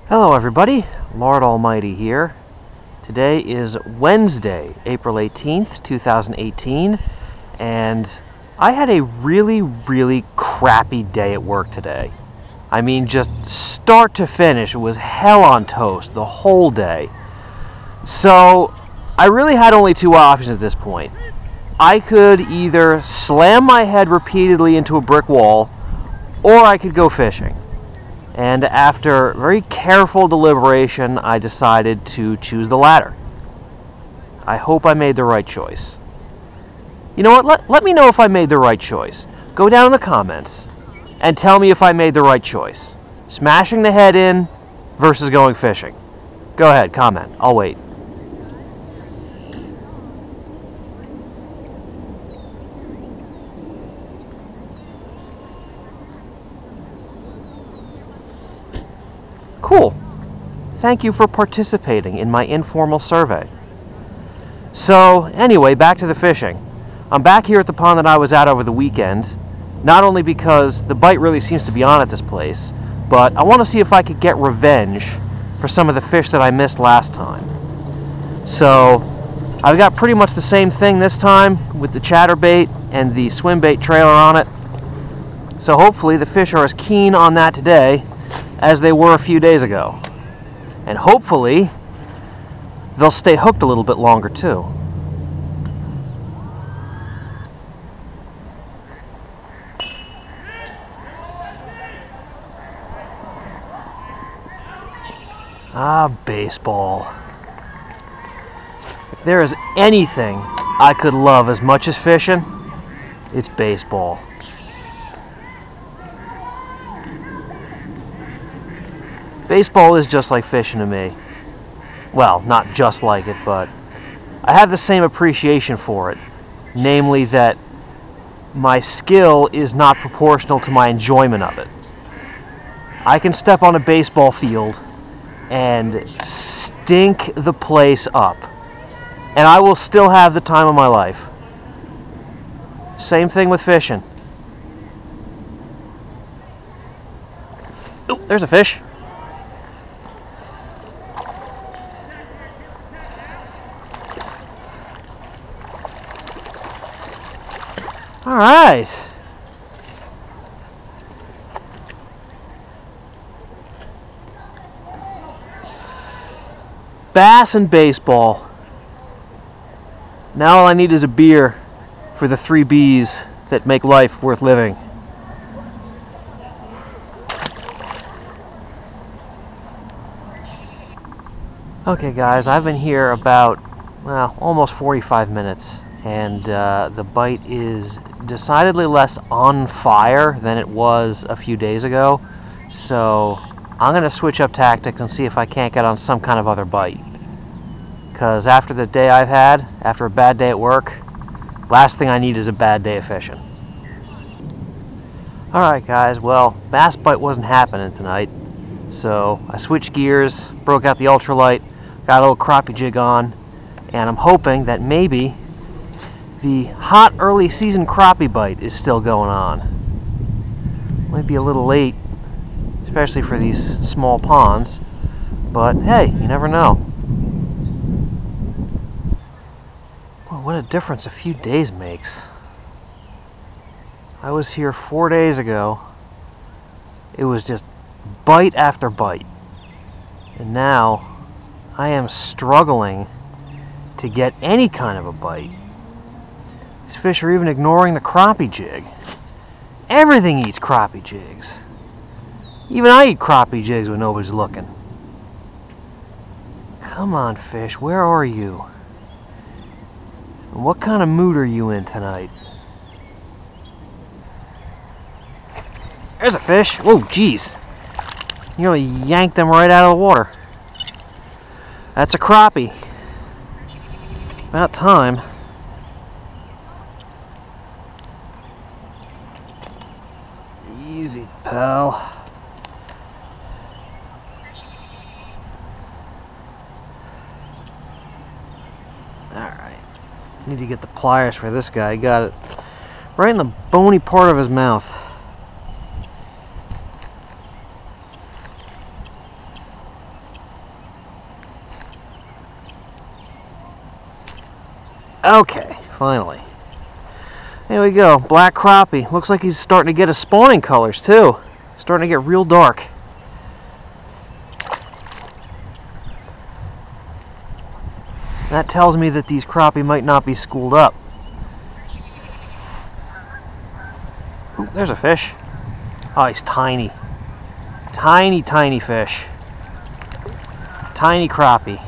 Hello everybody, Lord Almighty here. Today is Wednesday, April 18th, 2018, and I had a really crappy day at work today. I mean, just start to finish, it was hell on toast the whole day. So, I really had only two options at this point. I could either slam my head repeatedly into a brick wall, or I could go fishing. And after very careful deliberation, I decided to choose the latter. I hope I made the right choice. You know what? Let me know if I made the right choice. Go down in the comments and tell me if I made the right choice. Smashing the head in versus going fishing. Go ahead, comment. I'll wait. Cool. Thank you for participating in my informal survey. So, anyway, back to the fishing. I'm back here at the pond that I was at over the weekend, not only because the bite really seems to be on at this place, but I want to see if I could get revenge for some of the fish that I missed last time. So, I've got pretty much the same thing this time with the chatterbait and the swim bait trailer on it. So hopefully the fish are as keen on that today as they were a few days ago. And hopefully they'll stay hooked a little bit longer too. Ah, baseball. If there is anything I could love as much as fishing, it's baseball. Baseball is just like fishing to me. Well, not just like it, but I have the same appreciation for it. Namely that my skill is not proportional to my enjoyment of it. I can step on a baseball field and stink the place up, and I will still have the time of my life. Same thing with fishing. Oh, there's a fish. All right. Bass and baseball. Now all I need is a beer for the 3 B's that make life worth living. Okay guys, I've been here about, well, almost 45 minutes. And the bite is decidedly less on fire than it was a few days ago. So I'm going to switch up tactics and see if I can't get on some kind of other bite. Because after the day I've had, after a bad day at work, last thing I need is a bad day of fishing. Alright guys, well, bass bite wasn't happening tonight. So I switched gears, broke out the ultralight, got a little crappie jig on, and I'm hoping that maybe the hot early season crappie bite is still going on. Might be a little late, especially for these small ponds, but hey, you never know. Well, what a difference a few days makes. I was here 4 days ago. It was just bite after bite. And now I am struggling to get any kind of a bite. These fish are even ignoring the crappie jig. Everything eats crappie jigs. Even I eat crappie jigs when nobody's looking. Come on, fish, where are you? And what kind of mood are you in tonight? There's a fish. Whoa, jeez. Nearly yanked them right out of the water. That's a crappie. About time. Easy, pal. Alright. Need to get the pliers for this guy. Got it right in the bony part of his mouth. Okay, finally. There we go, black crappie. Looks like he's starting to get his spawning colors too. Starting to get real dark. That tells me that these crappie might not be schooled up. Ooh, there's a fish. Oh, he's tiny. Tiny, tiny fish. Tiny crappie.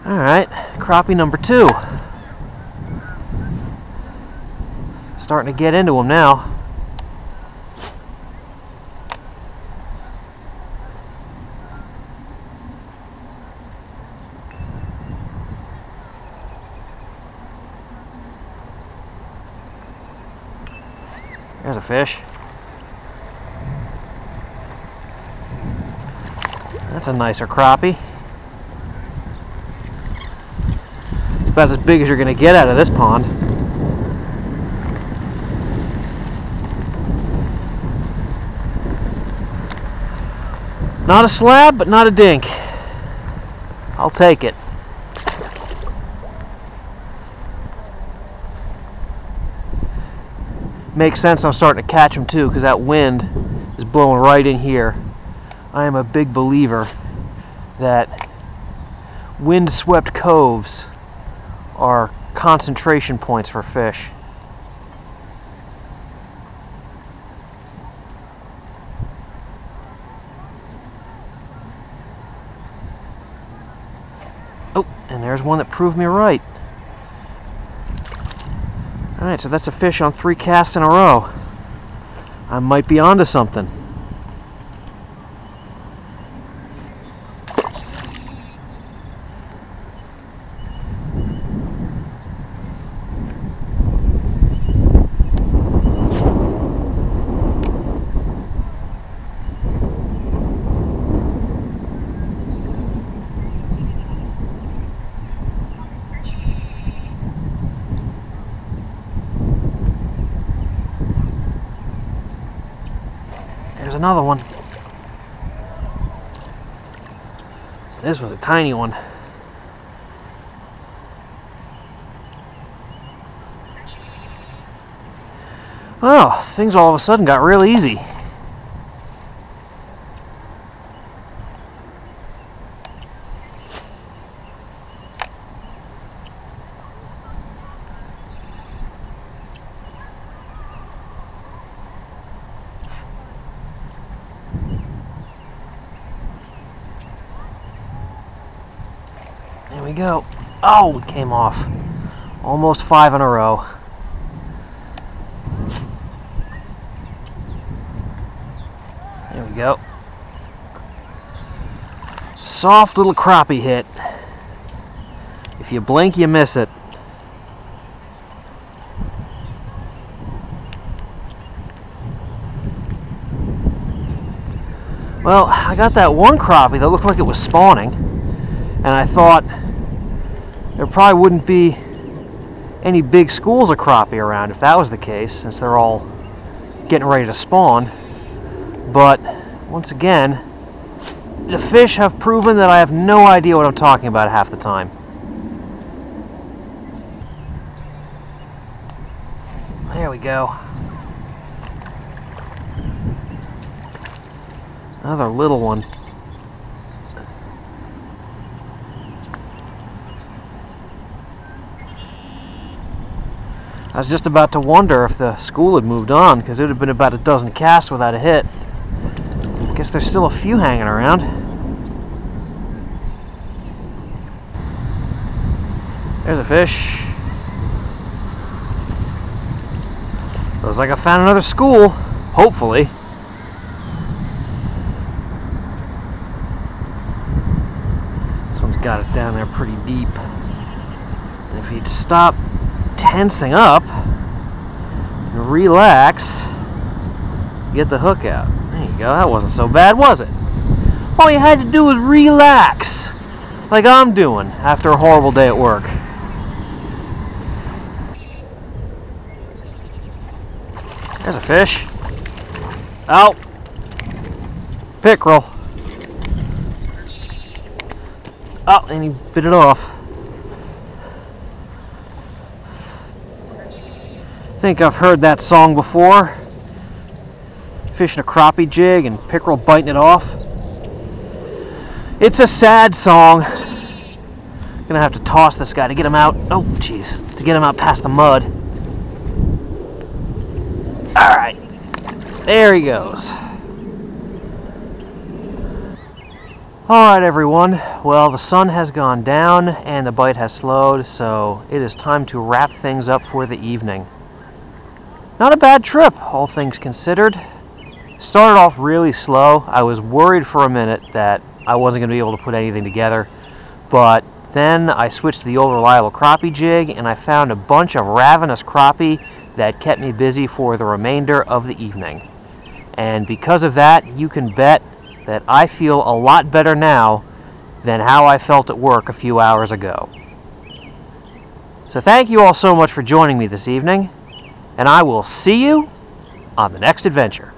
Alright, crappie number 2. Starting to get into him now. There's a fish. That's a nicer crappie. It's about as big as you're going to get out of this pond. Not a slab, but not a dink. I'll take it. Makes sense I'm starting to catch them too, because that wind is blowing right in here. I am a big believer that wind-swept coves are concentration points for fish. Oh, and there's one that proved me right. Alright, so that's a fish on 3 casts in a row. I might be onto something. There's another one. This was a tiny one. Well, things all of a sudden got real easy. There we go. Oh, it came off. Almost 5 in a row. There we go. Soft little crappie hit. If you blink, you miss it. Well, I got that one crappie that looked like it was spawning, and I thought there probably wouldn't be any big schools of crappie around if that was the case, since they're all getting ready to spawn. But once again, the fish have proven that I have no idea what I'm talking about half the time. There we go. Another little one. I was just about to wonder if the school had moved on, because it would have been about a dozen casts without a hit. I guess there's still a few hanging around. There's a fish. Looks like I found another school, hopefully. This one's got it down there pretty deep. And if you'd stop tensing up and relax, get the hook out. There you go. That wasn't so bad, was it? All you had to do was relax, like I'm doing after a horrible day at work. There's a fish. Oh, pickerel. Oh, and he bit it off. I think I've heard that song before. Fishing a crappie jig and pickerel biting it off. It's a sad song. Gonna have to toss this guy to get him out. Oh, jeez. To get him out past the mud. Alright. There he goes. Alright, everyone. Well, the sun has gone down and the bite has slowed, so it is time to wrap things up for the evening. Not a bad trip, all things considered. Started off really slow. I was worried for a minute that I wasn't going to be able to put anything together, but then I switched to the old reliable crappie jig and I found a bunch of ravenous crappie that kept me busy for the remainder of the evening. And because of that, you can bet that I feel a lot better now than how I felt at work a few hours ago. So thank you all so much for joining me this evening, and I will see you on the next adventure.